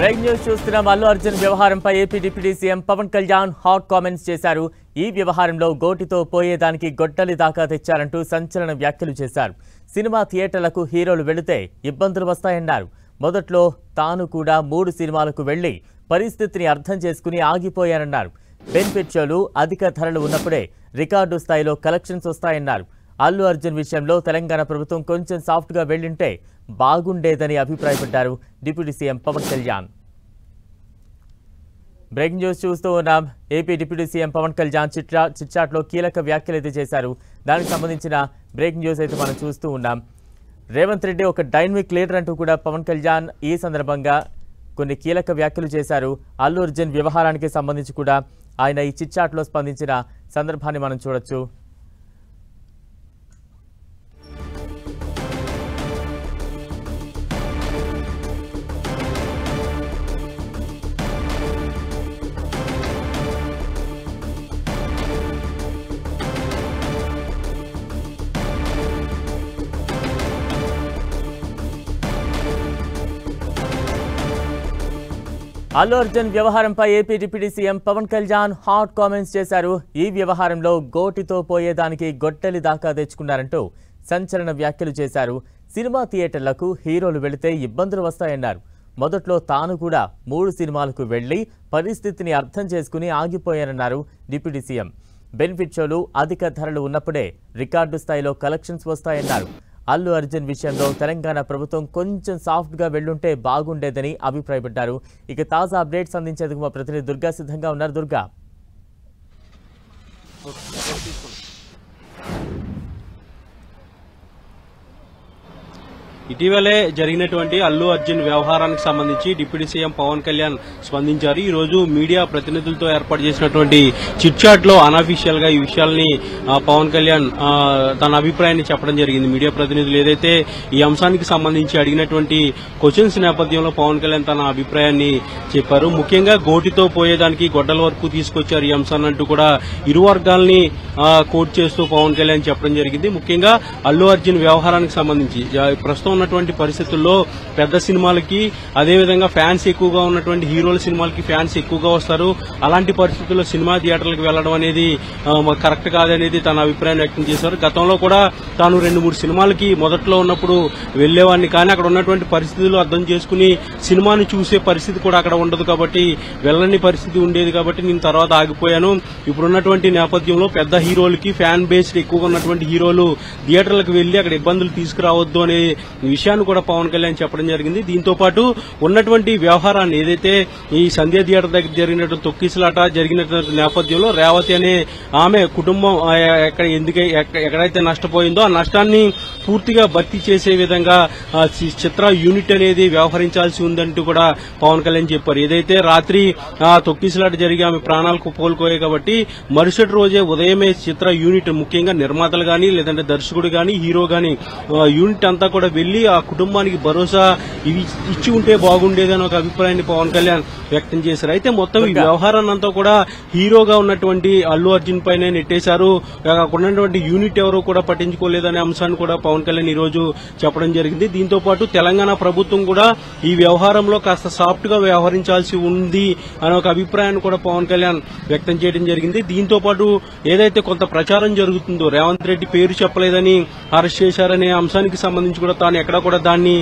Breaking news చూస్తున్నాం. అల్లు అర్జున్ వ్యవహారంపై AP deputy CM Pawan Kalyan hot comments చేశారు. ఈ వ్యవహారంలో గోటితో పోయేదానికి గొడ్డలి దాకా తెచ్చారంటూ సంచలన వ్యాఖ్యలు చేశారు. సినిమా థియేటర్లకు హీరోలు వెళితే ఇబ్బందులు వస్తాయన్నారు. మొదట్లో తాను కూడా 3 సినిమాలకు వెళ్లి పరిస్థితిని అర్థం చేసుకుని ఆగిపోయారన్నారు. బెనిఫిట్ షోలు అధిక ధరలు ఉన్నప్పుడే రికార్డు స్థాయిలో కలెక్షన్స్ వస్తాయన్నారు. అల్లు అర్జున్ విషయంలో తెలంగాణ ప్రభుత్వం కొంచెం సాఫ్ట్గా వెళ్లింటే బాగుండేదని అభిప్రాయపడ్డారు deputy CM Pawan Kalyan. Breaking news చూస్తూ ఉన్నాం. AP deputy CM Pawan Kalyan చిట్చాట్లో కీలక వ్యాఖ్యలు అయితే చేశారు. దానికి సంబంధించిన బ్రేకింగ్ న్యూస్ అయితే మనం చూస్తూ ఉన్నాం. రేవంత్ రెడ్డి ఒక డైనమిక్ లీడర్ అంటూ కూడా పవన్ కళ్యాణ్ ఈ సందర్భంగా కొన్ని కీలక వ్యాఖ్యలు చేశారు. అల్లు అర్జున్ వ్యవహారానికి సంబంధించి కూడా ఆయన ఈ చిట్చాట్లో స్పందించిన సందర్భాన్ని మనం చూడొచ్చు. అల్లు అర్జున్ వ్యవహారంపై AP deputy CM Pawan Kalyan hot comments చేశారు. ఈ వ్యవహారంలో గోటితో పోయేదానికి గొడ్డలి దాకా తెచ్చుకున్నారంటూ సంచలన వ్యాఖ్యలు చేశారు. సినిమా థియేటర్లకు హీరోలు వెళితే ఇబ్బందులు వస్తాయన్నారు. మొదట్లో తాను కూడా 3 సినిమాలకు వెళ్లి పరిస్థితిని అర్థం చేసుకుని ఆగిపోయారన్నారు డిప్యూటీ సీఎం. బెనిఫిట్ షోలు అధిక ధరలు ఉన్నప్పుడే రికార్డు స్థాయిలో కలెక్షన్స్ వస్తాయన్నారు. అల్లు అర్జున్ విషయంలో తెలంగాణ ప్రభుత్వం కొంచెం సాఫ్ట్గా వెళ్లుంటే బాగుండేదని అభిప్రాయపడ్డారు. ఇక తాజా అప్డేట్స్ అందించేందుకు మా ప్రతినిధి దుర్గా సిద్ధంగా ఉన్నారు. దుర్గా, ఇటీవలే జరిగినటువంటి అల్లు అర్జున్ వ్యవహారానికి సంబంధించి డిప్యూటీ సీఎం పవన్ కళ్యాణ్ స్పందించారు. ఈ రోజు మీడియా ప్రతినిధులతో ఏర్పాటు చేసినటువంటి చిట్ చాట్ లో అనఫీషియల్ గా ఈ విషయాల్ని పవన్ కళ్యాణ్ తన అభిప్రాయాన్ని చెప్పడం జరిగింది. మీడియా ప్రతినిధులు ఏదైతే ఈ అంశానికి సంబంధించి అడిగినటువంటి క్వశ్చన్స్ నేపథ్యంలో పవన్ కళ్యాణ్ తన అభిప్రాయాన్ని చెప్పారు. ముఖ్యంగా గోటితో పోయేదానికి గొడ్డల వరకు తీసుకొచ్చారు ఈ అంశాన్ని అంటూ కూడా ఇరు వర్గాల్ని కోట్ చేస్తూ పవన్ కళ్యాణ్ చెప్పడం జరిగింది. ముఖ్యంగా అల్లు అర్జున్ వ్యవహారానికి సంబంధించి ప్రస్తుతం ఉన్నటువంటి పరిస్థితుల్లో పెద్ద సినిమాలకి అదేవిధంగా ఫ్యాన్స్ ఎక్కువగా ఉన్నటువంటి హీరోల సినిమాలకి ఫ్యాన్స్ ఎక్కువగా వస్తారు. అలాంటి పరిస్థితుల్లో సినిమా థియేటర్లకు వెళ్లడం అనేది కరెక్ట్ కాదనేది తన అభిప్రాయం వ్యక్తం చేశారు. గతంలో కూడా తాను 2-3 సినిమాలకి మొదట్లో ఉన్నప్పుడు వెళ్లేవాడిని, కానీ అక్కడ ఉన్నటువంటి పరిస్థితులు అర్థం చేసుకుని సినిమాను చూసే పరిస్థితి కూడా అక్కడ ఉండదు కాబట్టి వెళ్లని పరిస్థితి ఉండేది కాబట్టి నేను తర్వాత ఆగిపోయాను. ఇప్పుడున్నటువంటి నేపథ్యంలో పెద్ద హీరోలకి ఫ్యాన్ బేస్డ్ ఎక్కువగా ఉన్నటువంటి హీరోలు థియేటర్లకు వెళ్లి అక్కడ ఇబ్బందులు తీసుకురావద్దు అనే విషయాన్ని కూడా పవన్ కళ్యాణ్ చెప్పడం జరిగింది. దీంతో పాటు ఉన్నటువంటి వ్యవహారాన్ని ఏదైతే ఈ సంధ్య థియేటర్ దగ్గర జరిగినటువంటి తొక్కిసలాట జరిగినటువంటి నేపథ్యంలో రేవతి అనే ఆమె కుటుంబం ఎక్కడైతే నష్టపోయిందో ఆ నష్టాన్ని పూర్తిగా భర్తీ చేసే విధంగా చిత్ర యూనిట్ అనేది వ్యవహరించాల్సి ఉందంటూ కూడా పవన్ కళ్యాణ్ చెప్పారు. ఏదైతే రాత్రి తొక్కిసలాట జరిగి ఆమె ప్రాణాలకు కోలుకోయాయి కాబట్టి మరుసటి రోజే ఉదయమే చిత్ర యూనిట్ ముఖ్యంగా నిర్మాతలు గాని లేదంటే దర్శకుడు గాని హీరో గాని యూనిట్ అంతా కూడా వెళ్లి ఆ కుటుంబానికి భరోసా ఇచ్చి ఉంటే బాగుండేదని ఒక అభిప్రాయాన్ని పవన్ కళ్యాణ్ వ్యక్తం చేశారు. అయితే మొత్తం ఈ వ్యవహారాన్ని అంతా కూడా హీరోగా ఉన్నటువంటి అల్లు అర్జున్ పైనే నెట్టేశారు. ఉన్నటువంటి యూనిట్ ఎవరు కూడా పట్టించుకోలేదనే అంశాన్ని కూడా పవన్ కళ్యాణ్ ఈ రోజు చెప్పడం జరిగింది. దీంతో పాటు తెలంగాణ ప్రభుత్వం కూడా ఈ వ్యవహారంలో కాస్త సాఫ్ట్ గా వ్యవహరించాల్సి ఉంది అనే ఒక అభిప్రాయాన్ని కూడా పవన్ కళ్యాణ్ వ్యక్తం చేయడం జరిగింది. దీంతో పాటు ఏదైతే కొంత ప్రచారం జరుగుతుందో రేవంత్ రెడ్డి పేరు చెప్పలేదని అరెస్ట్ చేశారనే అంశానికి సంబంధించి కూడా తాను ఎక్కడా కూడా దాన్ని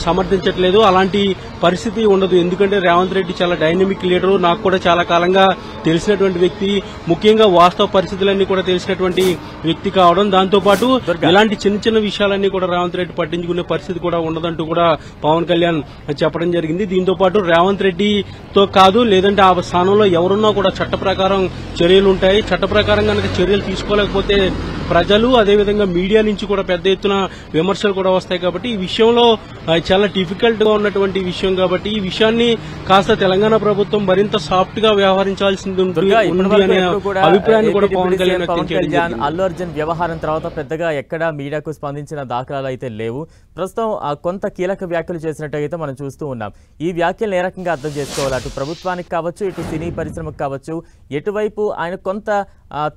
సమర్థించట్లేదు. అలాంటి పరిస్థితి ఉండదు. ఎందుకంటే రేవంత్ రెడ్డి చాలా డైనమిక్ లీడరు, నాకు కూడా చాలా కాలంగా తెలిసినటువంటి వ్యక్తి, ముఖ్యంగా వాస్తవ పరిస్థితులన్నీ కూడా తెలిసినటువంటి వ్యక్తి కావడం, దాంతోపాటు ఇలాంటి చిన్న చిన్న విషయాలన్నీ కూడా రేవంత్ రెడ్డి పట్టించుకునే పరిస్థితి కూడా ఉండదంటూ కూడా పవన్ కళ్యాణ్ చెప్పడం జరిగింది. దీంతో పాటు రేవంత్ రెడ్డితో కాదు లేదంటే ఆ స్థానంలో ఎవరున్నా కూడా చట్ట ప్రకారం చర్యలు ఉంటాయి. చట్ట ప్రకారం కనుక చర్యలు తీసుకోలేకపోతే ప్రజలు అదేవిధంగా మీడియా నుంచి కూడా పెద్ద ఎత్తున విమర్శలు కూడా వస్తాయి. కాబట్టి ఈ విషయంలో చాలా డిఫికల్ట్ గా ఉన్నటువంటి విషయం కాబట్టి ఈ విషయాన్ని కాస్త తెలంగాణ ప్రభుత్వం మరింత సాఫ్ట్ గా వ్యవహరించాల్సింది ఉంది అనే అభిప్రాయాన్ని కూడా పవన్ కళ్యాణ్ వ్యక్తం చేయడం. అల్లు అర్జున్ వ్యవహారం తర్వాత పెద్దగా ఎక్కడా మీడియాకు స్పందించిన దాఖలాలు అయితే లేవు. ప్రస్తుతం కొంత కీలక వ్యాఖ్యలు చేసినట్టయితే మనం చూస్తూ ఉన్నాం. ఈ వ్యాఖ్యలు ఏ రకంగా అర్థం చేసుకోవాలి? అటు ప్రభుత్వానికి కావచ్చు, ఇటు సినీ పరిశ్రమకు కావచ్చు, ఎటువైపు ఆయన కొంత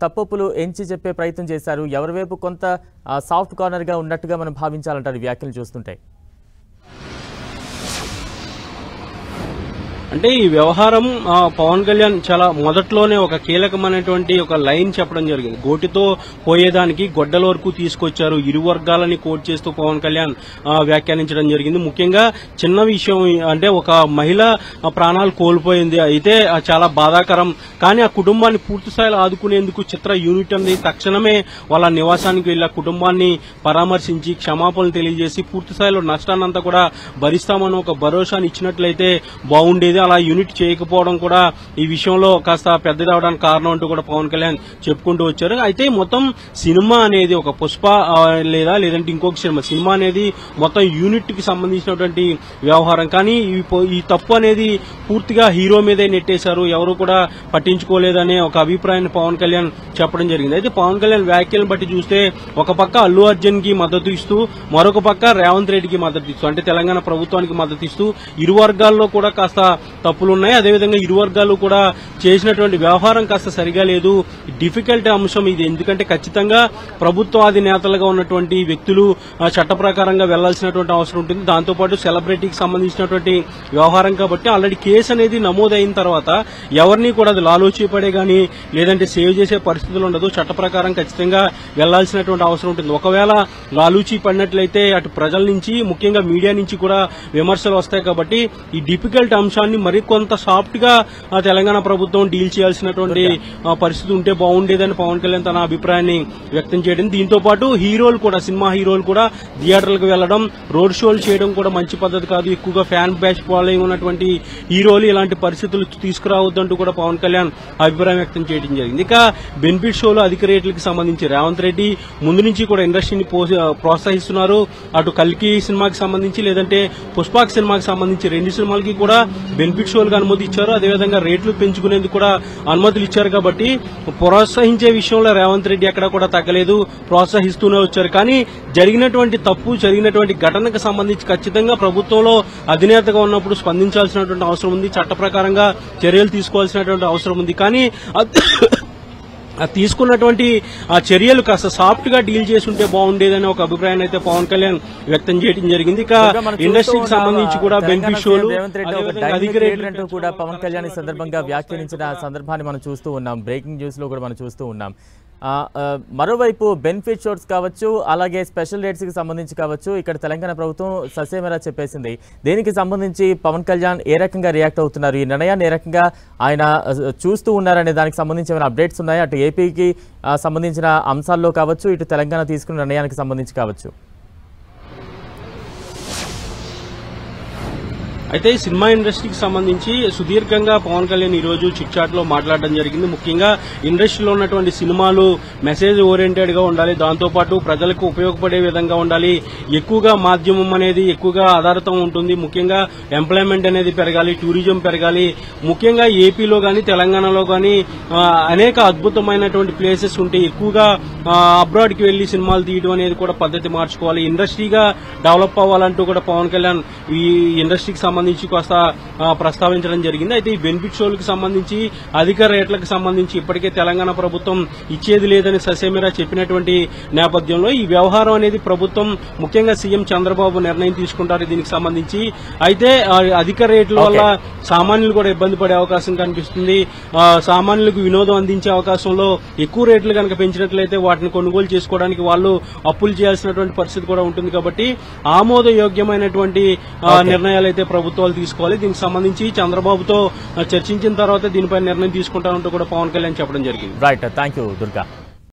తప్పులు ఎంచి చెప్పే ప్రయత్నం చేశారు, ఎవరి వైపు కొంత సాఫ్ట్ కార్నర్ గా ఉన్నట్టుగా మనం భావించాలంటారు వ్యాఖ్యలు చూస్తుంటే. అంటే ఈ వ్యవహారం పవన్ కళ్యాణ్ చాలా మొదట్లోనే ఒక కీలకమైనటువంటి ఒక లైన్ చెప్పడం జరిగింది. గోటితో పోయేదానికి గొడ్డల వరకు తీసుకొచ్చారు, ఇరు వర్గాలని కోట్ చేస్తూ పవన్ కళ్యాణ్ వ్యాఖ్యానించడం జరిగింది. ముఖ్యంగా చిన్న విషయం అంటే ఒక మహిళ ప్రాణాలు కోల్పోయింది, అయితే చాలా బాధాకరం. కానీ ఆ కుటుంబాన్ని పూర్తి స్థాయిలో ఆదుకునేందుకు చిత్ర యూనిట్ అనేది తక్షణమే వాళ్ళ నివాసానికి వెళ్లి ఆ కుటుంబాన్ని పరామర్శించి క్షమాపణలు తెలియజేసి పూర్తి స్థాయిలో నష్టాన్నంతా కూడా భరిస్తామని ఒక భరోసాని ఇచ్చినట్లయితే బాగుండేది. అలా యూనిట్ చేయకపోవడం కూడా ఈ విషయంలో కాస్త పెద్దదవడానికి కారణం అంటూ కూడా పవన్ కళ్యాణ్ చెప్పుకుంటూ వచ్చారు. అయితే మొత్తం సినిమా అనేది ఒక పుష్ప లేదంటే ఇంకొక సినిమా అనేది మొత్తం యూనిట్ కి సంబంధించినటువంటి వ్యవహారం. కానీ ఈ తప్పు అనేది పూర్తిగా హీరో మీదే నెట్టేశారు, ఎవరు కూడా పట్టించుకోలేదనే ఒక అభిప్రాయాన్ని పవన్ కళ్యాణ్ చెప్పడం జరిగింది. అయితే పవన్ కళ్యాణ్ వ్యాఖ్యలను బట్టి చూస్తే ఒక పక్క అల్లు అర్జున్ కి మద్దతు ఇస్తూ మరొక పక్క రేవంత్ రెడ్డికి మద్దతు ఇస్తూ అంటే తెలంగాణ ప్రభుత్వానికి మద్దతు ఇస్తూ ఇరు వర్గాల్లో కూడా కాస్త తప్పులున్నాయి. అదేవిధంగా ఇరు వర్గాలు కూడా చేసినటువంటి వ్యవహారం కాస్త సరిగా లేదు, డిఫికల్ట్ అంశం ఇది. ఎందుకంటే ఖచ్చితంగా ప్రభుత్వాది నేతలుగా ఉన్నటువంటి వ్యక్తులు చట్ట ప్రకారంగా వెళ్లాల్సినటువంటి అవసరం ఉంటుంది. దాంతోపాటు సెలబ్రిటీకి సంబంధించినటువంటి వ్యవహారం కాబట్టి ఆల్రెడీ కేసు అనేది నమోదైన తర్వాత ఎవరిని కూడా అది లాలోచిపడే గానీ లేదంటే సేవ్ చేసే పరిస్థితులు ఉండదు. చట్ట ప్రకారం ఖచ్చితంగా వెళ్లాల్సినటువంటి అవసరం ఉంటుంది. ఒకవేళ లాలూచి పడినట్లయితే అటు ప్రజల నుంచి ముఖ్యంగా మీడియా నుంచి కూడా విమర్శలు వస్తాయి. కాబట్టి ఈ డిఫికల్ట్ అంశాన్ని మరికొంత సాఫ్ట్ గా తెలంగాణ ప్రభుత్వం డీల్ చేయాల్సినటువంటి పరిస్థితి ఉంటే బాగుండేదని పవన్ కళ్యాణ్ తన అభిప్రాయాన్ని వ్యక్తం చేయడం. దీంతో పాటు హీరోలు కూడా సినిమా హీరోలు కూడా థియేటర్లకు వెళ్లడం, రోడ్ షోలు చేయడం కూడా మంచి పద్ధతి కాదు. ఎక్కువగా ఫ్యాన్ బ్యాచ్ ఫాలోయింగ్ ఉన్నటువంటి హీరోలు ఇలాంటి పరిస్థితులు తీసుకురావద్దంటూ కూడా పవన్ కళ్యాణ్ అభిప్రాయం వ్యక్తం చేయడం జరిగింది. ఇక బెనిఫిట్ షోలు అధిక రేట్లకు సంబంధించి రేవంత్ రెడ్డి ముందు నుంచి కూడా ఇండస్ట్రీని ప్రోత్సహిస్తున్నారు. అటు కల్కి సినిమాకి సంబంధించి లేదంటే పుష్పాక్ సినిమాకి సంబంధించి రెండు సినిమాలకి కూడా బెనిఫిట్ షోలకు అనుమతి ఇచ్చారు. అదేవిధంగా రేట్లు పెంచుకునేందుకు కూడా అనుమతులు ఇచ్చారు. కాబట్టి ప్రోత్సహించే విషయంలో రేవంత్ రెడ్డి ఎక్కడా కూడా తగ్గలేదు, ప్రోత్సహిస్తూనే వచ్చారు. కానీ జరిగినటువంటి ఘటనకు సంబంధించి ఖచ్చితంగా ప్రభుత్వంలో అధినేతగా ఉన్నప్పుడు స్పందించాల్సినటువంటి అవసరం ఉంది, చట్ట ప్రకారంగా చర్యలు తీసుకోవాల్సినటువంటి అవసరం ఉంది. కానీ తీసుకున్నటువంటి ఆ చర్యలు కాస్త సాఫ్ట్ గా డీల్ చేసి ఉంటే బాగుండేదని ఒక అభిప్రాయాన్ని అయితే పవన్ కళ్యాణ్ వ్యక్తం చేయడం జరిగింది. ఇక ఇండస్ట్రీకి సంబంధించి కూడా బెనిఫిట్ షోలు అధిక రేట్లంటూ కూడా పవన్ కళ్యాణ్ ఈ సందర్భంగా వ్యాఖ్యానించిన సందర్భాన్ని మనం చూస్తూ ఉన్నాం. బ్రేకింగ్ న్యూస్ లో కూడా మనం చూస్తూ ఉన్నాం. మరోవైపు బెనిఫిట్ షోస్ కావచ్చు, అలాగే స్పెషల్ రేట్స్ కి సంబంధించి కావచ్చు, ఇక్కడ తెలంగాణ ప్రభుత్వం ససేమరా చెప్పేసింది. దీనికి సంబంధించి పవన్ కళ్యాణ్ ఏ రకంగా రియాక్ట్ అవుతున్నారు, ఈ నిర్ణయాన్ని ఏ రకంగా ఆయన చూస్తూ ఉన్నారనే దానికి సంబంధించి ఏమైనా అప్డేట్స్ ఉన్నాయా? అటు ఏపీకి సంబంధించిన అంశాల్లో కావచ్చు, ఇటు తెలంగాణ తీసుకున్న నిర్ణయానికి సంబంధించి కావచ్చు. అయితే సినిమా ఇండస్ట్రీకి సంబంధించి సుదీర్ఘంగా పవన్ కళ్యాణ్ ఈ రోజు చిట్ చాట్ లో మాట్లాడడం జరిగింది. ముఖ్యంగా ఇండస్ట్రీలో ఉన్నటువంటి సినిమాలు మెసేజ్ ఓరియంటెడ్ గా ఉండాలి, దాంతోపాటు ప్రజలకు ఉపయోగపడే విధంగా ఉండాలి, ఎక్కువగా మాధ్యమం అనేది ఎక్కువగా ఆధారితం ఉంటుంది, ముఖ్యంగా ఎంప్లాయ్మెంట్ అనేది పెరగాలి, టూరిజం పెరగాలి. ముఖ్యంగా ఏపీలో గానీ తెలంగాణలో గానీ అనేక అద్భుతమైనటువంటి ప్లేసెస్ ఉంటే ఎక్కువగా అబ్రాడ్ కి వెళ్లి సినిమాలు తీయడం అనేది కూడా పద్ధతి మార్చుకోవాలి, ఇండస్ట్రీగా డెవలప్ అవ్వాలంటూ కూడా పవన్ కళ్యాణ్ ఈ ఇండస్ట్రీకి సంబంధించి కాస్త ప్రస్తావించడం జరిగింది. అయితే ఈ బెనిఫిట్ షోలకు సంబంధించి అధిక రేట్లకు సంబంధించి ఇప్పటికే తెలంగాణ ప్రభుత్వం ఇచ్చేది లేదని ససేమిరా చెప్పినటువంటి నేపథ్యంలో ఈ వ్యవహారం అనేది ప్రభుత్వం ముఖ్యంగా సీఎం చంద్రబాబు నిర్ణయం తీసుకుంటారు దీనికి సంబంధించి. అయితే అధిక రేట్ల వల్ల సామాన్యులు కూడా ఇబ్బంది పడే అవకాశం కనిపిస్తుంది. సామాన్యులకు వినోదం అందించే అవకాశంలో ఎక్కువ రేట్లు కనుక పెంచినట్లయితే వాటిని కొనుగోలు చేసుకోవడానికి వాళ్ళు అప్పులు చేయాల్సినటువంటి పరిస్థితి కూడా ఉంటుంది. కాబట్టి ఆమోదయోగ్యమైనటువంటి నిర్ణయాలు అయితే ప్రభుత్వాలు తీసుకోవాలి. దీనికి సంబంధించి చంద్రబాబుతో చర్చించిన తర్వాత దీనిపై నిర్ణయం తీసుకుంటామంటూ కూడా పవన్ కళ్యాణ్ చెప్పడం జరిగింది. Right, thank you Durga.